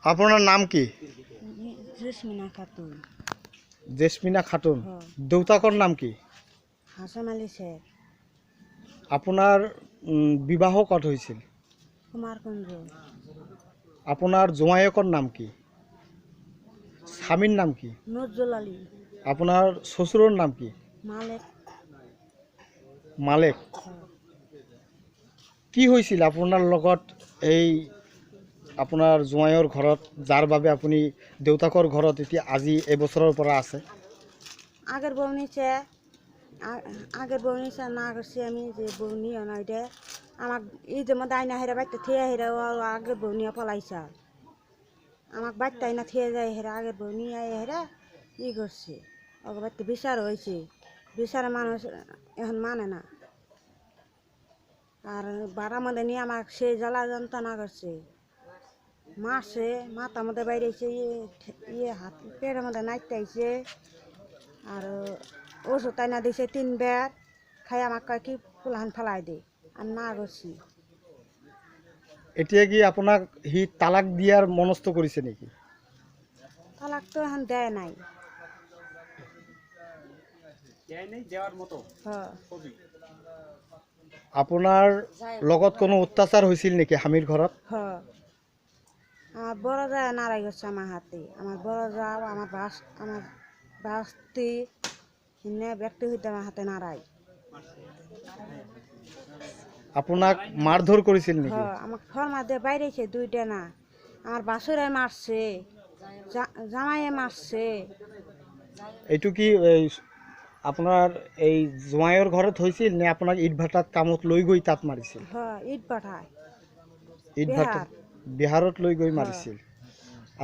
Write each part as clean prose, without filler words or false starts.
আপনার নাম কি? জেসমিনা খাতুন। জেসমিনা খাতুন। হ্যাঁ। দেউতাকর নাম কি? হাসান আলী শেখ। আপনার বিবাহ কত হয়েছিল? কুমারগঞ্জ। আপনার জমায়কর নাম কি? স্বামীর নাম কি? নজরুল আলী। আপনার শ্বশুরের নাম কি? মালেক। মালেক। হ্যাঁ। কি হয়েছিল আপনার লগত এই আপোনাৰ জোঁৱাইৰ ঘৰত যাৰ বাবে আপুনি দেউতাকৰ ঘৰত এতিয়া আজি এবছৰৰ পৰা আছে? আগের বউ নিছে না করছি আমি যে বউ নিয়ে নইটে আমাক ঈদের মধ্যে আইনা হেরা বাড়িতে থিয়ে হেরা আগের বউ নিয়ে পলাইছে। আমাক বাড়িতে আইনা থিয়ে যায় হেরা আগের বউ নিয়ে হেরা ই করছে। ওকে বাড়িতে বিচার হয়েছে, বিচারে মানুষ এখন মানে না। আর বাড়ার মধ্যে নিয়ে আমাক সেই জ্বালা যন্ত্রণা করছে, মারছে, মাথার মধ্যে বাইরেছে, ইয়ে হাত পেটের মধ্যে নাচতে আইছে। আর ওষুধ আইনা দিছে 3 বের, খাই আমাক কয় কি ফুলহান ফেলাই দে, আমি না করছি। এতিয়া কি আপোনাক সি তালাক দিয়ার মনস্থ কৰিছে নেকি? তালাক তো এখন দেয় নাই। আপোনাৰ লগত কোনো অত্যাচার হয়েছিল নেকি স্বামীর ঘৰত? আমার বড় যা নারাই গেছে আমার হাতে। আমার বড় যাও আমার বাস্তি ব্যক্তি হইতে আমার হাতে নারাই। আপোনাক মারধর করেছিল নাকি? আমার ফর্মা দিয়ে বাইরেছে 2টা না। আমার বাসুরে মারছে, জামাইয়ে মারছে। এইটো কি আপনার এই জোঁৱাইৰ ঘৰত হৈছিল নে আপোনাক ইট ভাটাত কামত লৈ গৈ তাত মাৰিছিল? ইট পাঠায় ইট ভাটাত বিহাৰত লৈ গৈ মাৰিছিল।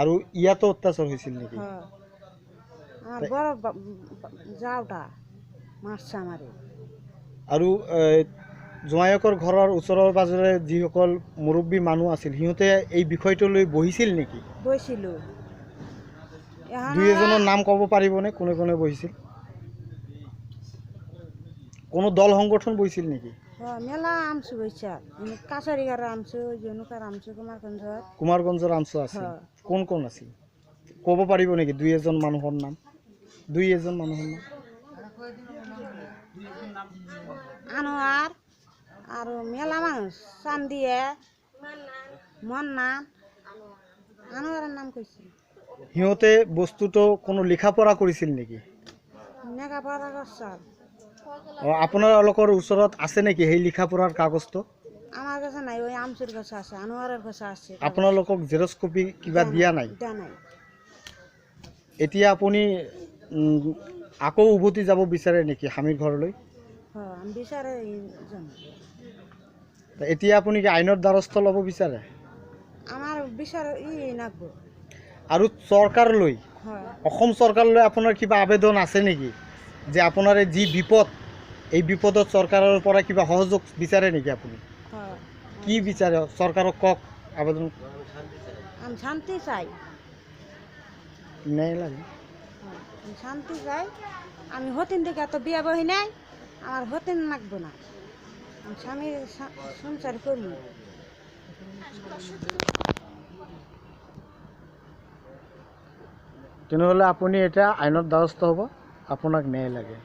আৰু ইয়াতো অত্যাচার হৈছিল নেকি? আমার বড় যাওটা মারছে আমারে। আৰু জোঁৱাইকৰ ঘৰৰ ওচৰৰ পাজৰে যিসকল মুৰব্বী মানুহ আছিল সিহঁতে এই বিষয়টো লৈ বহিছিল নেকি? বহিছিল। দুই এজনৰ নাম ক'ব পাৰিবনে কোনে কোনে বহিছিল? কোনো দল সংগঠন বহিছিল নেকি? মেলা আমছো বইছে, কাছারিঘাট আমছো, জনুকার আমছো, কুমারগঞ্জের আমছো আছে। কোন কোন আছিল ক'ব পাৰিব নেকি দুই এজন মানুহৰ নাম? আনোয়ার আর মেলা মানুষ, চান্দিয়ে, মন্না, আনোয়ারের নাম কইছি। সিহঁতে বস্তুটো কোনো লেখাপঢ়া কৰিছিল নেকি? লেখাপড়া করছে। আপোনালোকৰ ওচৰত আছে নেকি সেই লেখাপঢ়াৰ কাগজটো? আমার কাছে নাই, ওই আমসুর কাছে আছে, আনোয়ারের কাছে আছে। আপোনালোকক জেৰক্স কপি কিবা দিয়া নাই? এতিয়া আপুনি আকৌ উভতি যাব বিচাৰে নেকি স্বামীৰ ঘৰলৈ? আমি বিচাৰে এতিয়া আপুনি কি আইনৰ দ্বাৰস্থ ল'ব বিচাৰে? আমাৰ বিচাৰ নাগব। আৰু চৰকাৰলৈ, অসম চৰকাৰলৈ আপোনাৰ কিবা আবেদন আছে নেকি যে আপোনাৰ যি বিপদ এই বিপদত চৰকাৰৰ পৰা কিবা সহযোগ বিচাৰে নেকি আপুনি? কি বিচাৰে চৰকাৰক কওক আবেদন। আমি শান্তি চাই। ন্যায় লাগে। শান্তি চাই। আমি হতিন দিকে তো বিয়া বহি নাই, আমার হতিন লাগবো না, আমি স্বামীর সংসার করবো। তেনেহ'লে আপুনি এতিয়া আইনত দ্বাৰস্থ হ'ব, আপোনাক ন্যায় লাগে।